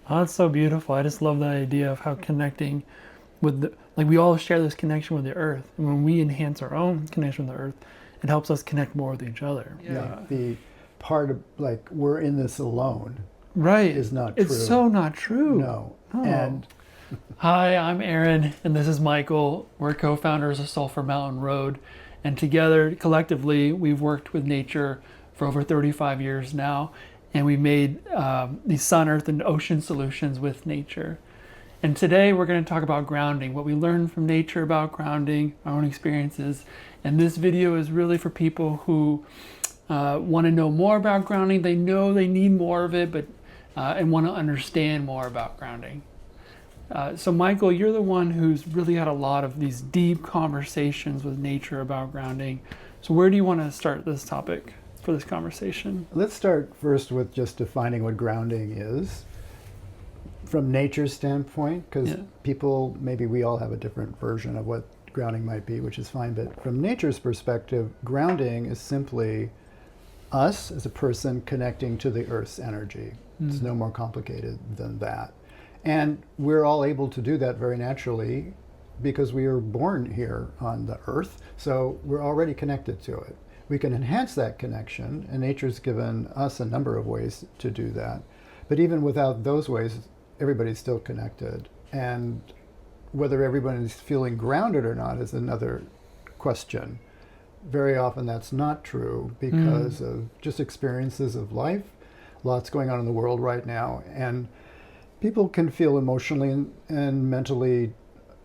Oh, that's so beautiful. I just love the idea of how connecting with the, like we all share this connection with the earth. And when we enhance our own connection with the earth, it helps us connect more with each other. Yeah, the part of like we're in this alone Right. is not It's true. so not true. No. Oh. And Hi, I'm Aaron, and this is Michael. We're co founders of Sulfur Mountain Road. And together, collectively, we've worked with nature for over 35 years now. And we made these sun, earth, and ocean solutions with nature. And today, we're going to talk about grounding, what we learned from nature about grounding, our own experiences. And this video is really for people who want to know more about grounding. They know they need more of it, but and want to understand more about grounding. So, Michael, you're the one who's really had a lot of these deep conversations with nature about grounding. So, where do you want to start this topic for this conversation? let's start first with just defining what grounding is from nature's standpoint, because Yeah. people, maybe we all have a different version of what grounding might be, which is fine. But from nature's perspective, grounding is simply us as a person connecting to the earth's energy. It's no more complicated than that. And we're all able to do that very naturally because we are born here on the earth. So we're already connected to it. We can enhance that connection, and nature's given us a number of ways to do that. But even without those ways, everybody's still connected. And whether everybody's feeling grounded or not is another question. Very often that's not true because of just experiences of life, lots going on in the world right now. And people can feel emotionally and mentally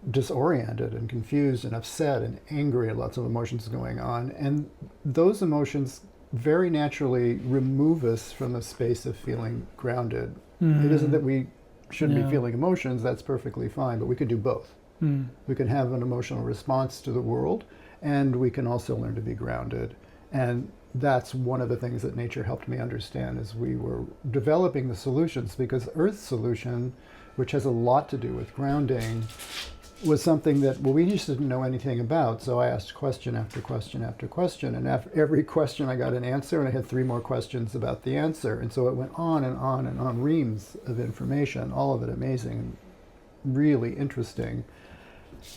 disoriented and confused and upset and angry, lots of emotions going on. And those emotions very naturally remove us from a space of feeling grounded. It isn't that we shouldn't be feeling emotions, that's perfectly fine, but we can do both. We can have an emotional response to the world, and we can also learn to be grounded. And that's one of the things that nature helped me understand as we were developing the solutions, because Earth's solution, which has a lot to do with grounding, was something that, well, we just didn't know anything about. So I asked question after question after question, and after every question I got an answer, and I had 3 more questions about the answer. And so it went on and on and on, reams of information, all of it amazing and really interesting.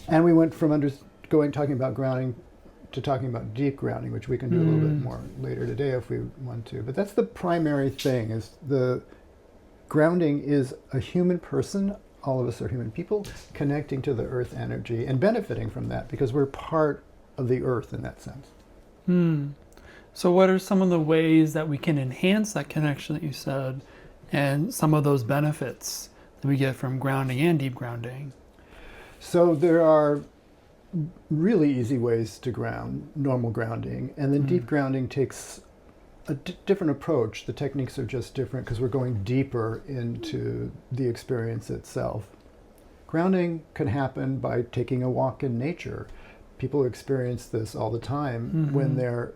And we went from talking about grounding to talking about deep grounding, which we can do a little bit more later today if we want to. But that's the primary thing, is the grounding is a human person, all of us are human people, connecting to the earth energy and benefiting from that because we're part of the earth in that sense. So, what are some of the ways that we can enhance that connection that you said and some of those benefits that we get from grounding and deep grounding? So there are really easy ways to ground, normal grounding, and then deep grounding takes a different approach. The techniques are just different because we're going deeper into the experience itself. Grounding can happen by taking a walk in nature. People experience this all the time when they're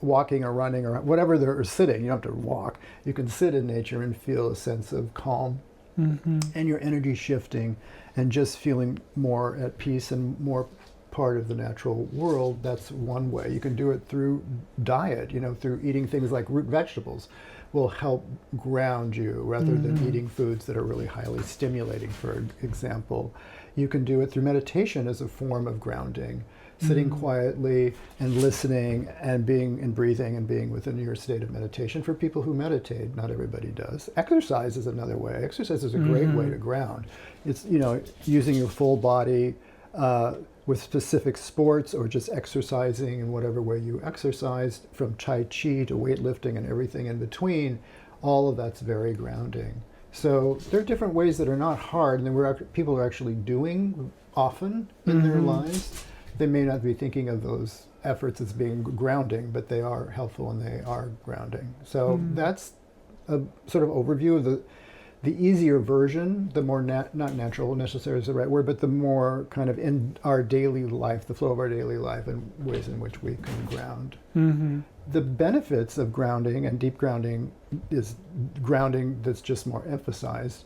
walking or running or whatever they're sitting. You don't have to walk. You can sit in nature and feel a sense of calm and your energy shifting and just feeling more at peace and more part of the natural world. That's one way. You can do it through diet, through eating things like root vegetables will help ground you rather than eating foods that are really highly stimulating, for example. You can do it through meditation as a form of grounding, sitting quietly and listening and being and breathing and being within your state of meditation. For people who meditate, not everybody does. Exercise is another way. Exercise is a great way to ground. It's, using your full body, with specific sports or just exercising in whatever way you exercise, from Tai Chi to weightlifting and everything in between, all of that's very grounding. So there are different ways that are not hard and that people are actually doing often in their lives. They may not be thinking of those efforts as being grounding, but they are helpful and they are grounding. So that's a sort of overview of the easier version, the more not natural necessarily is the right word, but the more kind of in our daily life, the flow of our daily life and ways in which we can ground. The benefits of grounding, and deep grounding is grounding that's just more emphasized.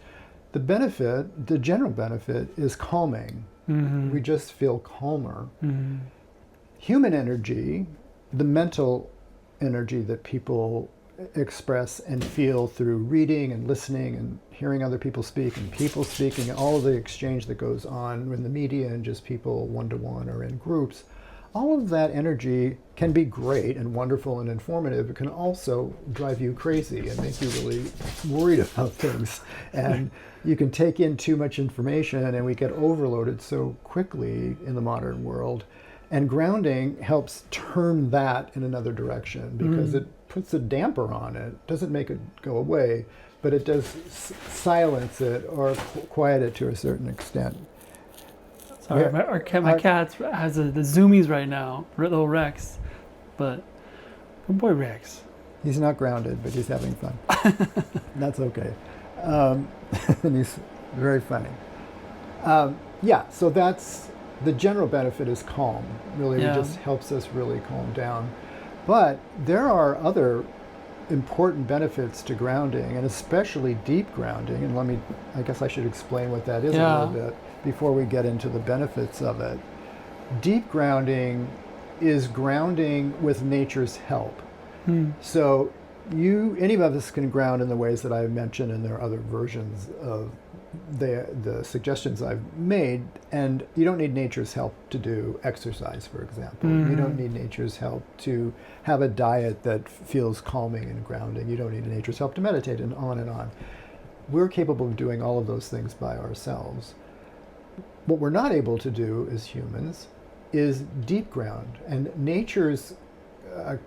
The general benefit is calming. We just feel calmer. Human energy, the mental energy that people express and feel through reading and listening and hearing other people speak and people speaking, and all of the exchange that goes on in the media and just people one-to-one or in groups, all of that energy can be great and wonderful and informative. It can also drive you crazy and make you really worried about things. And you can take in too much information, and we get overloaded so quickly in the modern world. And grounding helps turn that in another direction, because it puts a damper on it. Doesn't make it go away, but it does silence it or quiet it to a certain extent. Sorry, my cat has the zoomies right now, little Rex, but good boy Rex. He's not grounded, but he's having fun. That's okay. And he's very funny. Yeah, so that's the general benefit is calm. Really, it just helps us really calm down. But there are other important benefits to grounding, and especially deep grounding. And I guess I should explain what that is a little bit before we get into the benefits of it. Deep grounding is grounding with nature's help. So any of us can ground in the ways that I mentioned, and there are other versions of the suggestions I've made, and you don't need nature's help to do exercise, for example. You don't need nature's help to have a diet that feels calming and grounding. You don't need nature's help to meditate, and on and on. We're capable of doing all of those things by ourselves. What we're not able to do as humans is deep ground, and nature's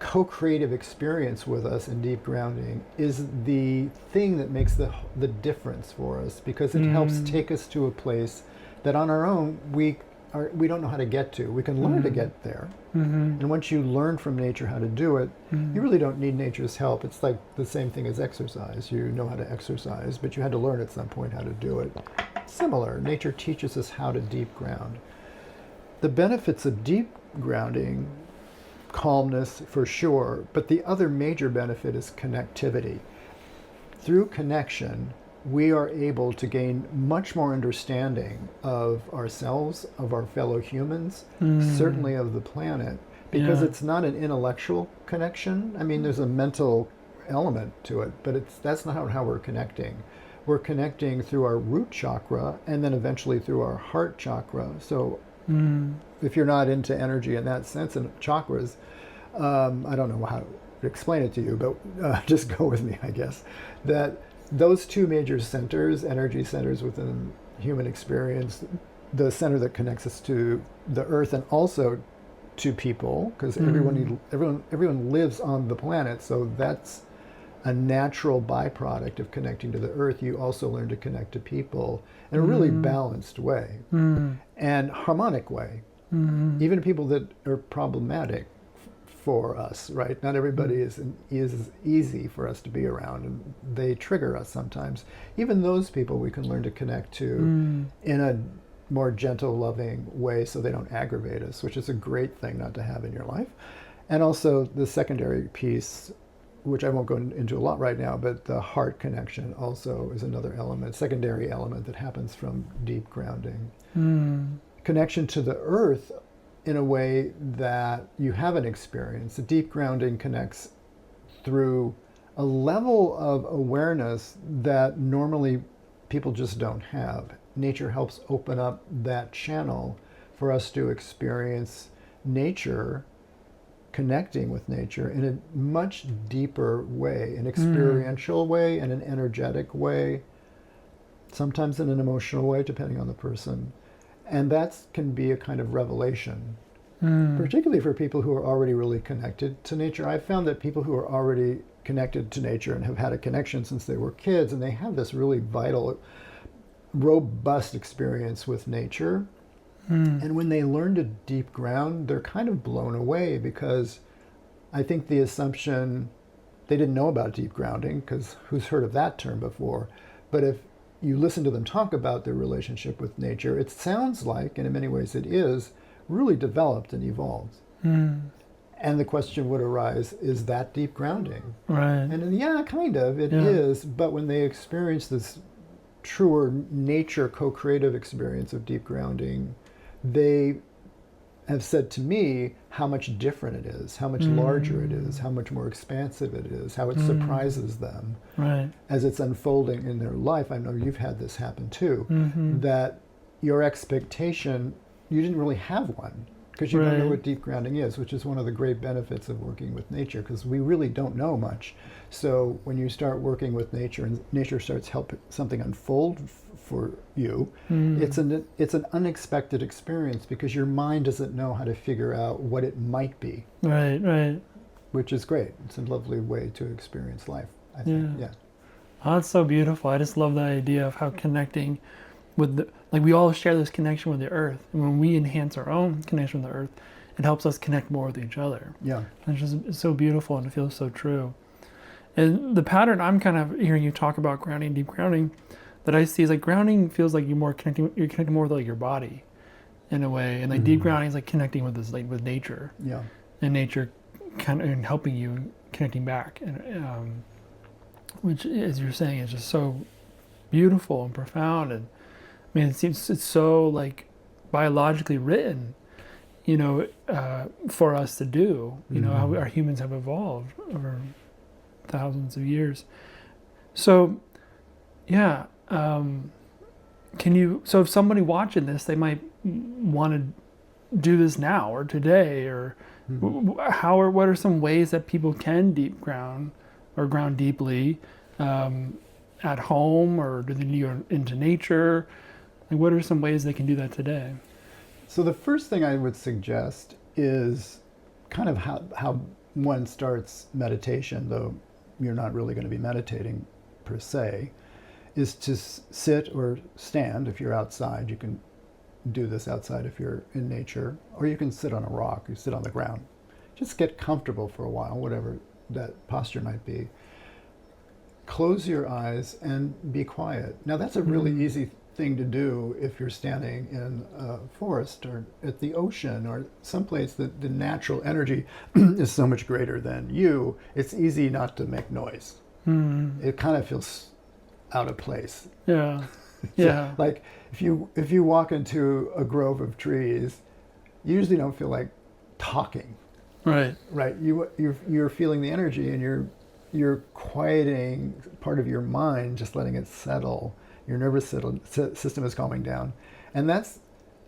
co-creative experience with us in deep grounding is the thing that makes the difference for us, because it helps take us to a place that on our own we don't know how to get to. We can learn to get there, and once you learn from nature how to do it, you really don't need nature's help. It's like the same thing as exercise. You know how to exercise, but you had to learn at some point how to do it. Similar, nature teaches us how to deep ground. The benefits of deep grounding: calmness for sure, but the other major benefit is connectivity. Through connection, we are able to gain much more understanding of ourselves, of our fellow humans, certainly of the planet, because it's not an intellectual connection. I mean, there's a mental element to it, but that's not how we're connecting. We're connecting through our root chakra, and then eventually through our heart chakra. So if you're not into energy in that sense and chakras, I don't know how to explain it to you, but just go with me, I guess, that those two major centers, energy centers within human experience, the center that connects us to the earth and also to people, because everyone lives on the planet, so that's a natural byproduct of connecting to the earth. You also learn to connect to people in a really balanced way and harmonic way. Even people that are problematic for us, right? Not everybody is easy for us to be around, and they trigger us sometimes. Even those people we can learn to connect to in a more gentle, loving way, so they don't aggravate us, which is a great thing not to have in your life. And also the secondary piece, which I won't go into a lot right now, but the heart connection also is another element, secondary element that happens from deep grounding. Connection to the earth in a way that you haven't experienced. The deep grounding connects through a level of awareness that normally people just don't have. Nature helps open up that channel for us to experience nature, connecting with nature in a much deeper way, an experiential way and an energetic way, sometimes in an emotional way, depending on the person. And that can be a kind of revelation, particularly for people who are already really connected to nature. I've found that people who are already connected to nature and have had a connection since they were kids, and they have this really vital, robust experience with nature. And when they learn to deep ground, they're kind of blown away, because I think the assumption, they didn't know about deep grounding, because who's heard of that term before? But if you listen to them talk about their relationship with nature, it sounds like, and in many ways it is, really developed and evolved. And the question would arise, is that deep grounding? Right. And yeah, kind of, it is, but when they experience this truer nature co-creative experience of deep grounding, they have said to me how much different it is, how much larger it is, how much more expansive it is, how it surprises them Right. as it's unfolding in their life. I know you've had this happen too, Mm-hmm. that your expectation, you didn't really have one because you don't know Right. what deep grounding is, which is one of the great benefits of working with nature, because we really don't know much. So when you start working with nature and nature starts helping something unfold for you, it's an unexpected experience because your mind doesn't know how to figure out what it might be, Right. Right. which is great. It's a lovely way to experience life, I think. Yeah. Yeah. Oh, that's so beautiful. I just love the idea of how connecting with the, like we all share this connection with the earth. And when we enhance our own connection with the earth, it helps us connect more with each other. Yeah. And it's just it's so beautiful and it feels so true. And the pattern I'm kind of hearing you talk about grounding, deep grounding, that I see is like grounding feels like you're connecting more with like your body in a way. And like deep grounding is like connecting with this, like with nature. Yeah. And nature kind of and helping you connecting back. And which, as you're saying, is just so beautiful and profound. And I mean, it seems it's so like biologically written, for us to do. How our humans have evolved over thousands of years. So, yeah. So if somebody watching this, they might want to do this now or today, or what are some ways that people can deep ground or ground deeply at home, or do they need to go into nature? Like, what are some ways they can do that today? So the first thing I would suggest is kind of how one starts meditation, though you're not really going to be meditating per se, is to sit or stand. If you're outside, you can do this outside if you're in nature, or you can sit on a rock, you sit on the ground. Just get comfortable for a while, whatever that posture might be. Close your eyes and be quiet. Now that's a really easy thing to do if you're standing in a forest or at the ocean or someplace that the natural energy is so much greater than you. It's easy not to make noise. It kind of feels out of place. Yeah. So, Yeah. like if you walk into a grove of trees, you usually don't feel like talking. Right. Right. You're feeling the energy, and you're quieting part of your mind, just letting it settle. Your nervous system is calming down, and that's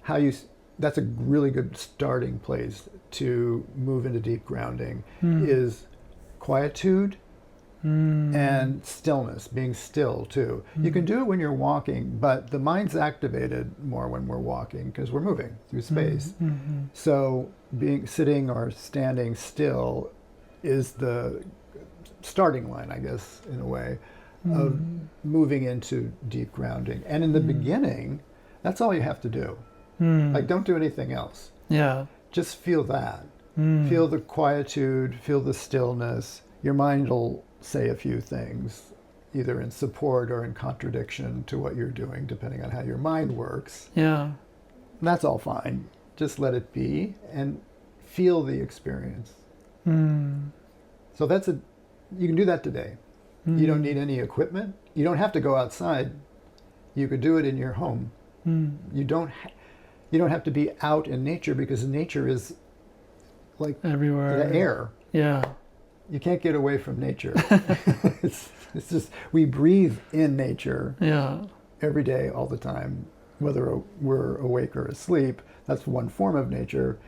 a really good starting place to move into deep grounding. Is quietude and stillness, being still too. You can do it when you're walking, but the mind's activated more when we're walking because we're moving through space. So sitting or standing still is the starting line, I guess, in a way, of moving into deep grounding. And in the beginning, that's all you have to do. Like, don't do anything else. Yeah. Just feel that. Feel the quietude, feel the stillness. Your mind will say a few things, either in support or in contradiction to what you're doing, depending on how your mind works. Yeah. And that's all fine. Just let it be and feel the experience. So you can do that today. You don't need any equipment. You don't have to go outside. You could do it in your home. You don't have to be out in nature, because nature is like Everywhere. the air. Yeah. You can't get away from nature. it's just, we breathe in nature Yeah. every day, all the time, whether we're awake or asleep. That's one form of nature,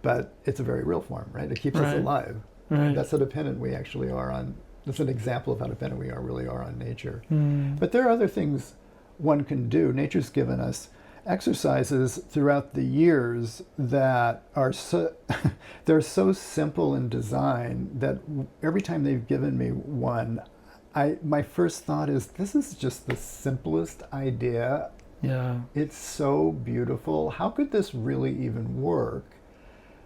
but it's a very real form, right? It keeps us Right. alive. Right. That's how dependent we actually are on. That's an example of how dependent we really are on nature. But there are other things one can do. Nature's given us exercises throughout the years that are they're so simple in design that every time they've given me one, my first thought is, this is just the simplest idea. Yeah. It's so beautiful. How could this really even work?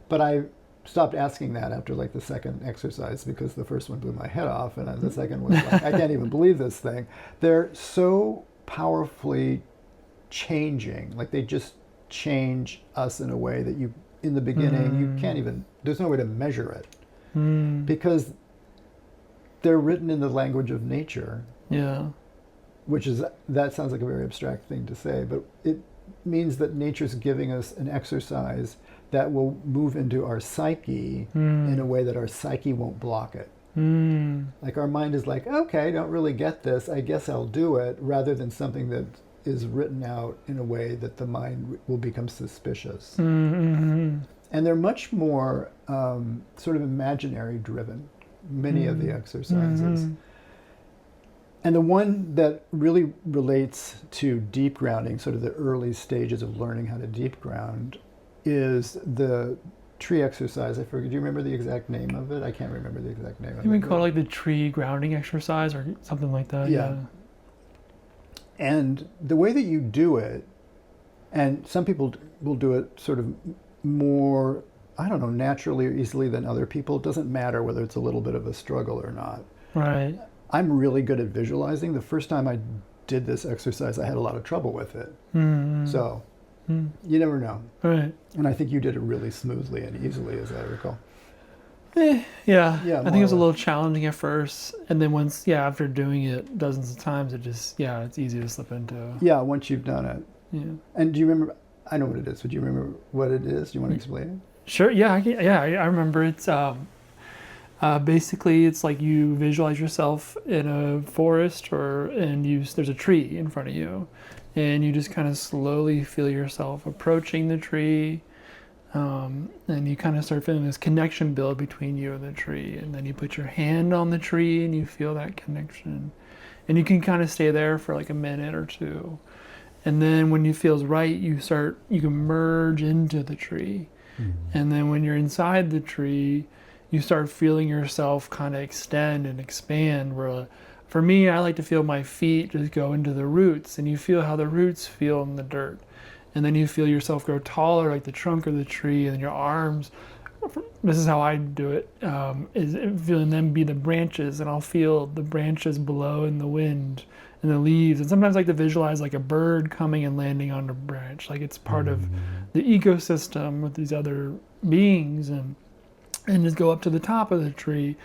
But I stopped asking that after like the second exercise, because the first one blew my head off, and the second was like, I can't even believe this thing. They're so powerfully changing, like they just change us in a way that you, in the beginning, you can't even, there's no way to measure it, because they're written in the language of nature. Yeah. Which is, that sounds like a very abstract thing to say, but means that nature's giving us an exercise that will move into our psyche in a way that our psyche won't block it. Like our mind is like, okay, I don't really get this, I guess I'll do it, rather than something that is written out in a way that the mind will become suspicious. And they're much more sort of imaginary driven, many of the exercises. And the one that really relates to deep grounding, sort of the early stages of learning how to deep ground, is the tree exercise. I forget. Do you remember the exact name of it? I can't remember the exact name of it. You mean call it like the tree grounding exercise or something like that? Yeah. And the way that you do it, and some people will do it sort of more, I don't know, naturally or easily than other people. It doesn't matter whether it's a little bit of a struggle or not. Right. I'm really good at visualizing. The first time I did this exercise, I had a lot of trouble with it. So you never know. Right. And I think you did it really smoothly and easily, as I recall. Yeah. Yeah, I think it was a little challenging at first. And then once, after doing it dozens of times, it just, it's easy to slip into. Yeah, once you've done it. Yeah. And do you remember, I know what it is, but do you remember what it is? Do you want to explain it? Sure. Yeah. I remember. It's basically it's like you visualize yourself in a forest there's a tree in front of you, and you just kind of slowly feel yourself approaching the tree, and you kind of start feeling this connection build between you and the tree, and then you put your hand on the tree and you feel that connection, and you can kind of stay there for like a minute or two, and then when it feels right, you can merge into the tree, and then when you're inside the tree, you start feeling yourself kind of extend and expand. Where, for me, I like to feel my feet just go into the roots, and you feel how the roots feel in the dirt. And then you feel yourself grow taller, like the trunk of the tree, and then your arms, this is how I do it, is feeling them be the branches, and I'll feel the branches below in the wind and the leaves. And sometimes I like to visualize like a bird coming and landing on a branch, like it's part of the ecosystem with these other beings, and just go up to the top of the tree,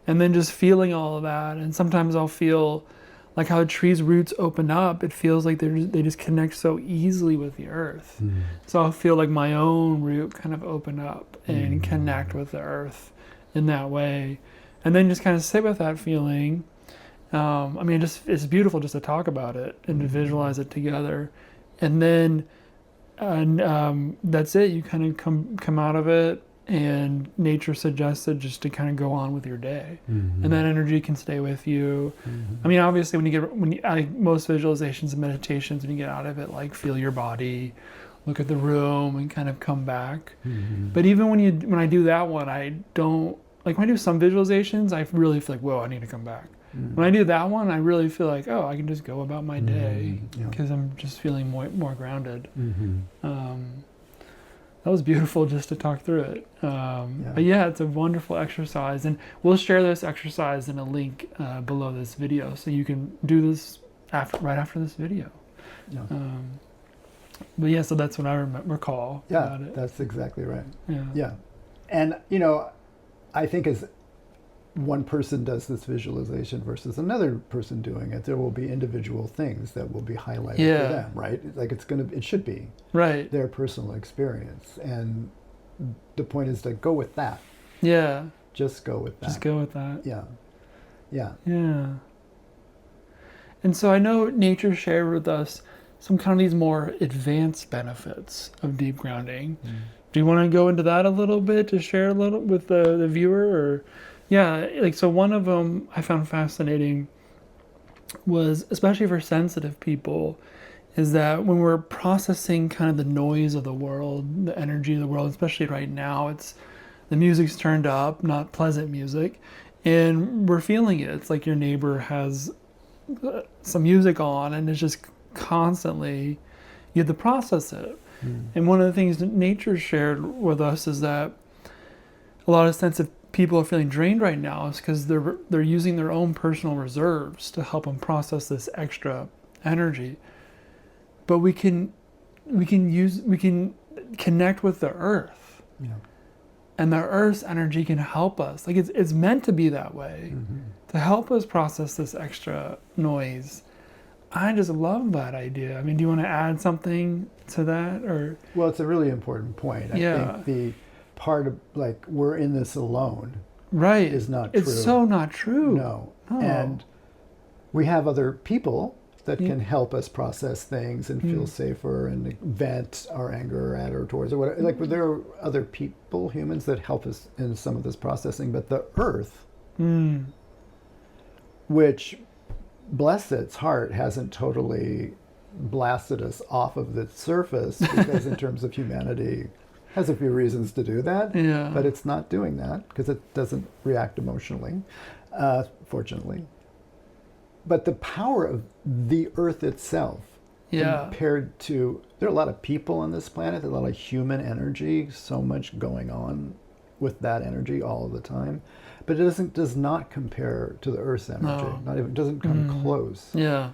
and then just feeling all of that. And sometimes I'll feel like how a tree's roots open up. It feels like they just connect so easily with the earth. So I'll feel like my own root kind of open up and connect with the earth in that way, and then just kind of sit with that feeling. It's beautiful just to talk about it and to visualize it together, and then that's it. You kind of come out of it. And nature suggested just to kind of go on with your day, and that energy can stay with you. I mean, obviously, most visualizations and meditations, when you get out of it, like feel your body, look at the room, and kind of come back. But even when I do that one, I don't like when I do some visualizations. I really feel like, whoa, I need to come back. When I do that one, I really feel like, oh, I can just go about my day because I'm just feeling more grounded. That was beautiful just to talk through it. But it's a wonderful exercise. And we'll share this exercise in a link below this video, so you can do this right after this video. So that's what I recall about it. That's exactly right. Yeah. And, I think as one person does this visualization versus another person doing it, there will be individual things that will be highlighted for them, right? Like it should be right, their personal experience. And the point is to go with that. Yeah. Just go with that. Just go with that. Yeah. And so I know nature shared with us some kind of these more advanced benefits of deep grounding. Do you want to go into that a little bit to share a little with the viewer? Or so one of them I found fascinating was, especially for sensitive people, is that when we're processing kind of the noise of the world, the energy of the world, especially right now, the music's turned up, not pleasant music, and we're feeling it. It's like your neighbor has some music on, and it's just constantly, you have to process it. And one of the things that nature shared with us is that a lot of sensitive people are feeling drained right now is because they're using their own personal reserves to help them process this extra energy. But we can connect with the earth, and the earth's energy can help us. Like it's meant to be that way, to help us process this extra noise. I just love that idea. I mean, do you want to add something to that, or? Well, it's a really important point. I think the part of like we're in this alone, right, is not true. It's so not true. No. And we have other people that can help us process things and feel safer and vent our anger at or towards or whatever. Like there are other people, humans, that help us in some of this processing, but the earth, which, bless its heart, hasn't totally blasted us off of the surface, because in terms of humanity has a few reasons to do that, but it's not doing that because it doesn't react emotionally, fortunately. But the power of the earth itself, compared to, there are a lot of people on this planet, a lot of human energy, so much going on with that energy all the time, but it does not compare to the earth's energy. Not even, doesn't come close. Yeah.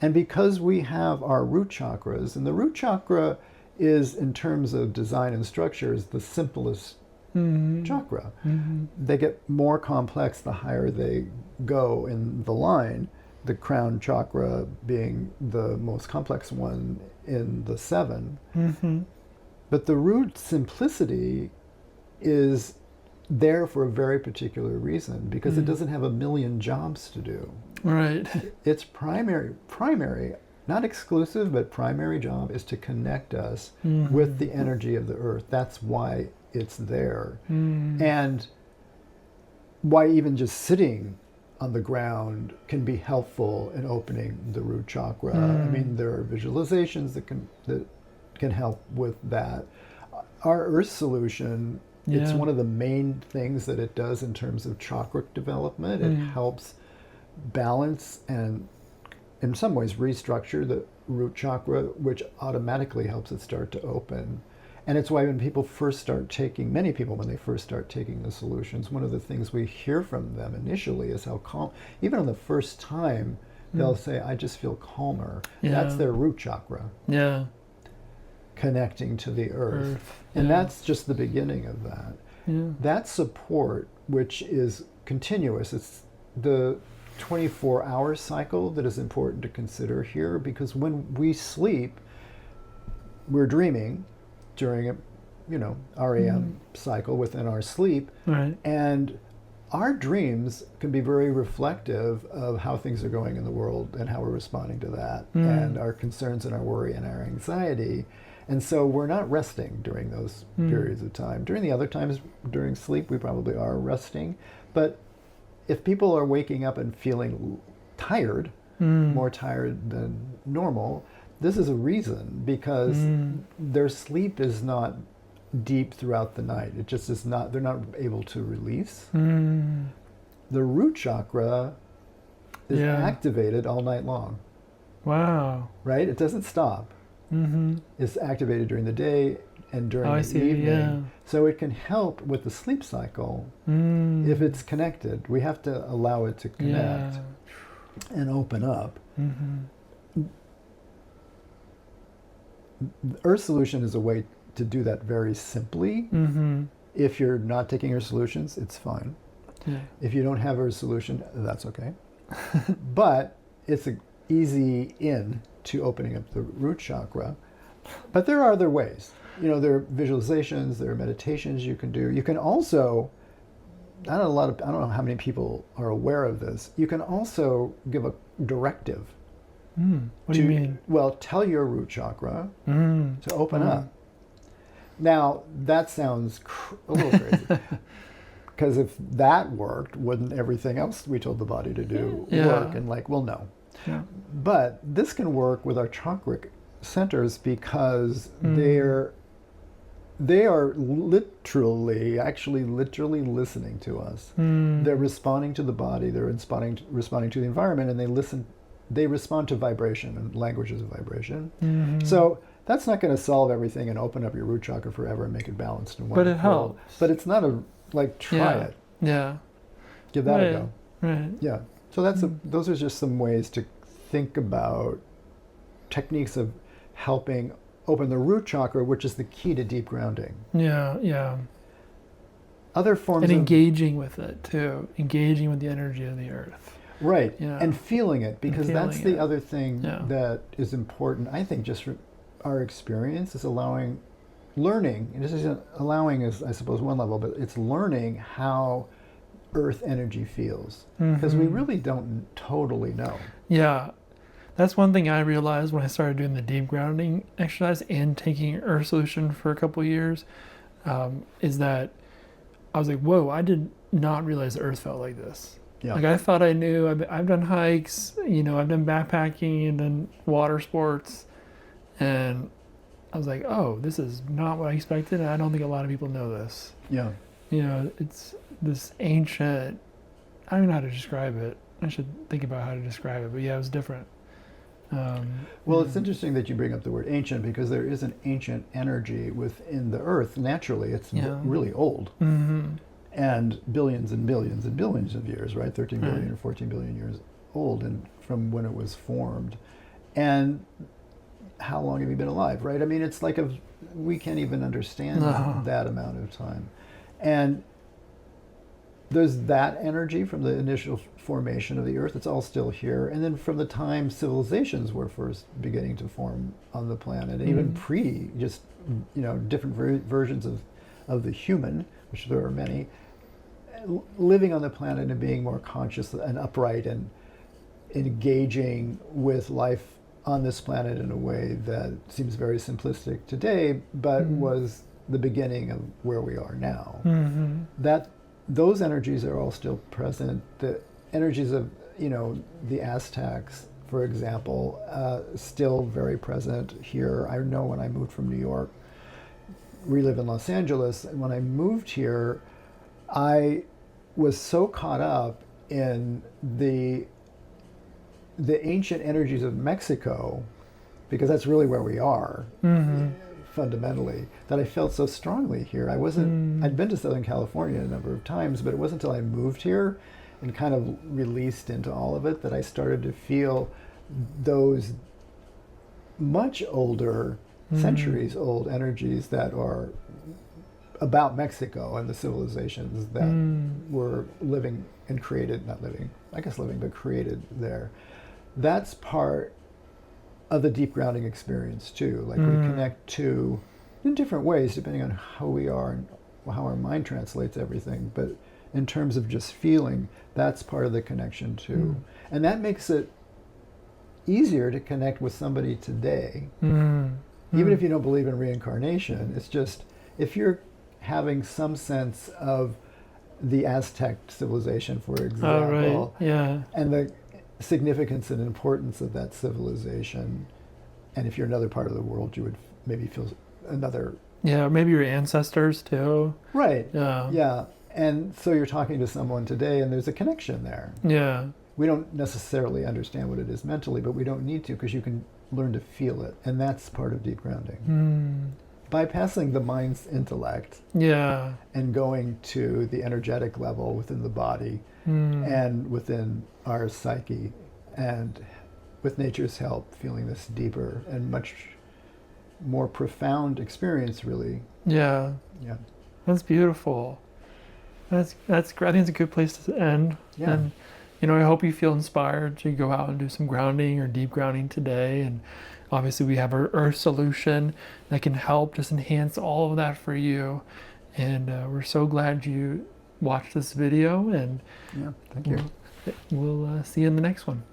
And because we have our root chakras, and the root chakra is, in terms of design and structure, is the simplest chakra. They get more complex the higher they go in the line, the crown chakra being the most complex one in the 7. But the root simplicity is there for a very particular reason, because it doesn't have a million jobs to do. Right. Its primary, not exclusive, but primary job is to connect us with the energy of the earth. That's why it's there. And why even just sitting on the ground can be helpful in opening the root chakra. I mean, there are visualizations that can help with that. Our earth solution, it's one of the main things that it does in terms of chakra development. It helps balance and in some ways restructure the root chakra, which automatically helps it start to open. And it's why when people first start taking, many people when they first start taking the solutions, one of the things we hear from them initially is how calm, even on the first time, they'll say, I just feel calmer. That's their root chakra. Connecting to the earth. And that's just the beginning of that. That support, which is continuous, it's the 24-hour cycle that is important to consider here, because when we sleep, we're dreaming during a, REM cycle within our sleep. And our dreams can be very reflective of how things are going in the world and how we're responding to that, and our concerns and our worry and our anxiety. And so we're not resting during those periods of time. During the other times, during sleep, we probably are resting. But if people are waking up and feeling tired, more tired than normal, this is a reason, because their sleep is not deep throughout the night. It just is not, they're not able to release. The root chakra is activated all night long. Wow. Right? It doesn't stop. It's activated during the day and during the evening. So it can help with the sleep cycle if it's connected. We have to allow it to connect and open up. Earth Solution is a way to do that very simply. If you're not taking Earth Solutions, it's fine. If you don't have Earth Solution, that's okay. But it's an easy in to opening up the root chakra. But there are other ways. There are visualizations, there are meditations you can do. You can also, I don't know how many people are aware of this, you can also give a directive. What do you mean? Well, tell your root chakra to open up. Now, that sounds a little crazy. Because if that worked, wouldn't everything else we told the body to do work? And no. But this can work with our chakric centers, because they are literally listening to us. They're responding to the body, they're responding to the environment, and they respond to vibration, and language is a vibration. So that's not going to solve everything and open up your root chakra forever and make it balanced and wonderful. But it helps. But it's not try it. Give that a go. Yeah. So those are just some ways to think about techniques of helping open the root chakra, which is the key to deep grounding. Other forms and engaging with it too, engaging with the energy of the earth. Right. Yeah. And feeling it, because that's feeling the it. other thing Yeah. that is important, I think, just for our experience is learning, and this isn't allowing is, I suppose, one level, but it's learning how earth energy feels. Because we really don't totally know. Yeah. That's one thing I realized when I started doing the deep grounding exercise and taking Earth Solution for a couple of years, is that I was like, whoa, I did not realize the Earth felt like this. Yeah. Like I thought I knew. I've done hikes, I've done backpacking and done water sports, and I was like, oh, this is not what I expected, and I don't think a lot of people know this. Yeah. It's this ancient. I don't even know how to describe it. I should think about how to describe it, but yeah, it was different. Well, it's interesting that you bring up the word ancient, because there is an ancient energy within the earth. Naturally, it's really old. And billions and billions and billions of years, right? 13 billion or 14 billion years old, and from when it was formed. And how long have you been alive, right? I mean, it's like we can't even understand that amount of time. And there's that energy from the initial formation of the earth. It's all still here. And then from the time civilizations were first beginning to form on the planet, and even just, different versions of the human, which there are many, living on the planet and being more conscious and upright and engaging with life on this planet in a way that seems very simplistic today, but was the beginning of where we are now. Those energies are all still present. The energies of, the Aztecs, for example, still very present here. I know when I moved from New York, we live in Los Angeles, and when I moved here, I was so caught up in the ancient energies of Mexico, because that's really where we are. Fundamentally, that I felt so strongly here. I'd been to Southern California a number of times, but it wasn't until I moved here and kind of released into all of it that I started to feel those much older, centuries old energies that are about Mexico and the civilizations that were living and created, not living, I guess living, but created there. That's part of the deep grounding experience too. Like we connect to, in different ways, depending on how we are and how our mind translates everything. But in terms of just feeling, that's part of the connection too. And that makes it easier to connect with somebody today. Even if you don't believe in reincarnation, it's just, if you're having some sense of the Aztec civilization, for example, and the significance and importance of that civilization, and if you're in another part of the world, you would maybe feel another. Yeah, maybe your ancestors too. Right. Yeah. And so you're talking to someone today, and there's a connection there. Yeah. We don't necessarily understand what it is mentally, but we don't need to, because you can learn to feel it, and that's part of deep grounding. Bypassing the mind's intellect. Yeah. And going to the energetic level within the body and within our psyche, and with nature's help, feeling this deeper and much more profound experience, really. Yeah. Yeah. That's beautiful. That's great. I think it's a good place to end. Yeah. And I hope you feel inspired to go out and do some grounding or deep grounding today. And obviously we have our Earth Solution that can help just enhance all of that for you. And we're so glad you watched this video, and yeah, thank you. We'll see you in the next one.